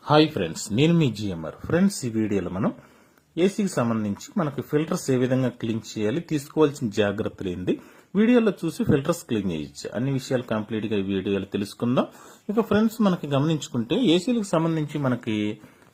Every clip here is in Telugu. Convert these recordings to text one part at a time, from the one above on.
హాయ్ ఫ్రెండ్స్, నేను మీ జిఎంఆర్. ఫ్రెండ్స్, ఈ వీడియోలో మనం ఏసీకి సంబంధించి మనకి ఫిల్టర్స్ ఏ విధంగా క్లీన్ చేయాలి, తీసుకోవాల్సిన జాగ్రత్తలు ఏంది, వీడియోలో చూసి ఫిల్టర్స్ క్లీన్ చేయొచ్చు అన్ని విషయాలు కంప్లీట్ గా ఈ వీడియోలో తెలుసుకుందాం. ఇక ఫ్రెండ్స్, మనకి గమనించుకుంటే ఏసీలకు సంబంధించి మనకి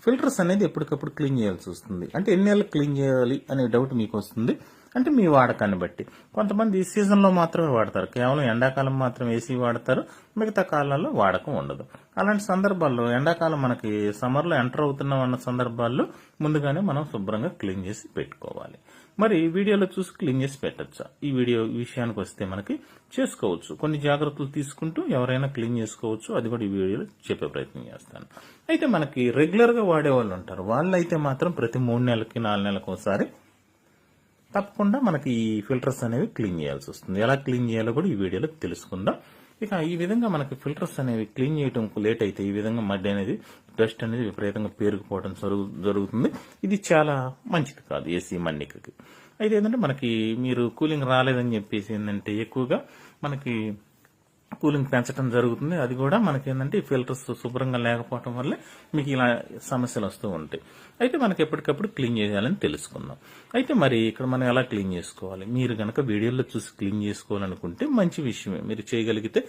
ఫిల్టర్స్ అనేది ఎప్పటికప్పుడు క్లీన్ చేయాల్సి వస్తుంది. అంటే ఎన్ని నెలలు క్లీన్ చేయాలి అనే డౌట్ మీకు వస్తుంది. అంటే మీ వాడకాన్ని బట్టి కొంతమంది ఈ సీజన్లో మాత్రమే వాడతారు, కేవలం ఎండాకాలం మాత్రం ఏసీ వాడతారు, మిగతా కాలాల్లో వాడకం ఉండదు. అలాంటి సందర్భాల్లో ఎండాకాలం మనకి సమ్మర్లో ఎంటర్ అవుతున్నాం అన్న సందర్భాల్లో ముందుగానే మనం శుభ్రంగా క్లీన్ చేసి పెట్టుకోవాలి. మరి వీడియోలో చూసి క్లీన్ చేసి పెట్టచ్చా? ఈ వీడియో విషయానికి వస్తే మనకి చేసుకోవచ్చు, కొన్ని జాగ్రత్తలు తీసుకుంటూ ఎవరైనా క్లీన్ చేసుకోవచ్చు. అది కూడా ఈ వీడియోలో చెప్పే ప్రయత్నం చేస్తాను. అయితే మనకి రెగ్యులర్ గా వాడే వాళ్ళు ఉంటారు, వాళ్ళైతే మాత్రం ప్రతి 3 నెలలకి 4 నెలలకు ఒకసారి తప్పకుండా మనకి ఈ ఫిల్టర్స్ అనేవి క్లీన్ చేయాల్సి వస్తుంది. ఎలా క్లీన్ చేయాలో కూడా ఈ వీడియోలో తెలుసుకుందాం. ఇక ఈ విధంగా మనకి ఫిల్టర్స్ అనేవి క్లీన్ చేయడం లేట్ అయితే ఈ విధంగా మడ్డి అనేది, డస్ట్ అనేది విపరీతంగా పేరుకుపోవడం జరుగుతుంది. ఇది చాలా మంచిది కాదు ఏసీ మన్నికకి. అయితే ఏంటంటే మనకి మీరు కూలింగ్ రాలేదని చెప్పేసి ఏంటంటే ఎక్కువగా మనకి కూలింగ్ పెంచడం జరుగుతుంది. అది కూడా మనకి ఏంటంటే ఈ ఫిల్టర్స్ శుభ్రంగా లేకపోవడం వల్లే మీకు ఇలా సమస్యలు వస్తూ ఉంటాయి. అయితే మనకి ఎప్పటికప్పుడు క్లీన్ చేయాలని తెలుసుకుందాం. అయితే మరి ఇక్కడ మనం ఎలా క్లీన్ చేసుకోవాలి? మీరు కనుక వీడియోలో చూసి క్లీన్ చేసుకోవాలనుకుంటే మంచి విషయమే, మీరు చేయగలిగితే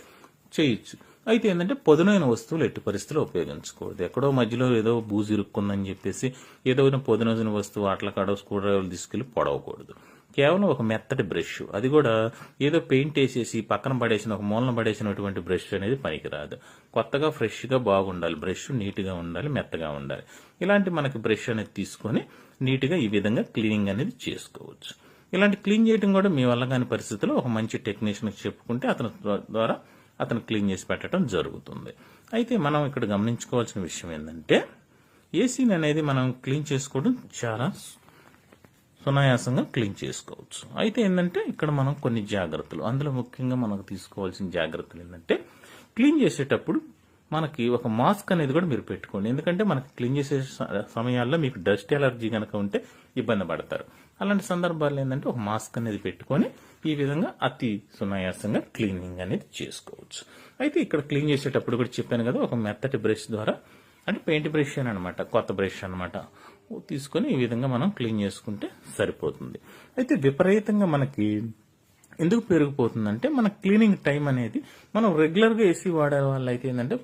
చేయొచ్చు. అయితే ఏంటంటే పదునైన వస్తువులు ఎట్టి పరిస్థితుల్లో ఉపయోగించకూడదు. ఎక్కడో మధ్యలో ఏదో బూజు ఇరుక్కుందని చెప్పేసి ఏదో పదునైన వస్తువు అట్ల కాడో స్క్రూ డ్రైవర్లు తీసుకెళ్లి పొడవకూడదు. కేవలం ఒక మెత్తటి బ్రష్, అది కూడా ఏదో పెయింట్ వేసేసి పక్కన పడేసిన, ఒక మూలన పడేసినటువంటి బ్రష్ అనేది పనికిరాదు. కొత్తగా ఫ్రెష్ గా బాగుండాలి బ్రష్, నీట్ గా ఉండాలి, మెత్తగా ఉండాలి. ఇలాంటి మనకి బ్రష్ అనేది తీసుకొని నీట్ గా ఈ విధంగా క్లీనింగ్ అనేది చేసుకోవచ్చు. ఇలాంటి క్లీన్ చేయడం కూడా మీ వల్ల కాని పరిస్థితుల్లో ఒక మంచి టెక్నీషియన్ చెప్పుకుంటే అతను క్లీన్ చేసి పెట్టడం జరుగుతుంది. అయితే మనం ఇక్కడ గమనించుకోవాల్సిన విషయం ఏంటంటే ఏసీని అనేది మనం క్లీన్ చేసుకోవడం చాలా సునాయాసంగా క్లీన్ చేసుకోవచ్చు. అయితే ఏంటంటే ఇక్కడ మనం కొన్ని జాగ్రత్తలు, అందులో ముఖ్యంగా మనకు తీసుకోవాల్సిన జాగ్రత్తలు ఏంటంటే క్లీన్ చేసేటప్పుడు మనకి ఒక మాస్క్ అనేది కూడా మీరు పెట్టుకోండి. ఎందుకంటే మనకి క్లీన్ చేసే సమయాల్లో మీకు డస్ట్ ఎలర్జీ కనుక ఉంటే ఇబ్బంది పడతారు. అలాంటి సందర్భాల్లో ఏంటంటే ఒక మాస్క్ అనేది పెట్టుకొని ఈ విధంగా అతి సునాయాసంగా క్లీనింగ్ అనేది చేసుకోవచ్చు. అయితే ఇక్కడ క్లీన్ చేసేటప్పుడు కూడా చెప్పాను కదా, ఒక మెత్తటి బ్రష్ ద్వారా, అంటే పెయింట్ బ్రష్ అని అనమాట, కొత్త బ్రష్ అనమాట, తీసుకొని ఈ విధంగా మనం క్లీన్ చేసుకుంటే సరిపోతుంది. అయితే విపరీతంగా మనకి ఎందుకు పెరిగిపోతుందంటే మన క్లీనింగ్ టైం అనేది, మనం రెగ్యులర్గా ఏసీ వాడే వాళ్ళు అయితే ఏంటంటే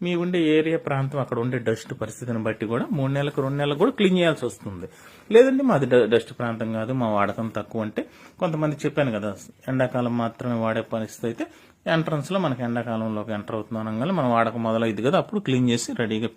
మీ ఉండే ఏరియా ప్రాంతం, అక్కడ ఉండే డస్ట్ పరిస్థితిని బట్టి కూడా 3 నెలలకు 2 నెలలకు కూడా క్లీన్ చేయాల్సి వస్తుంది. లేదంటే మాది డస్ట్ ప్రాంతం కాదు, మా వాడకం తక్కువ అంటే, కొంతమంది చెప్పాను కదా ఎండాకాలం మాత్రమే వాడే పరిస్థితి అయితే ఎంట్రన్స్ లో మనకి ఎండాకాలంలోకి ఎంటర్ అవుతున్నాం అనగానే మనం వాడకం మొదలైంది కదా, అప్పుడు క్లీన్ చేసి రెడీగా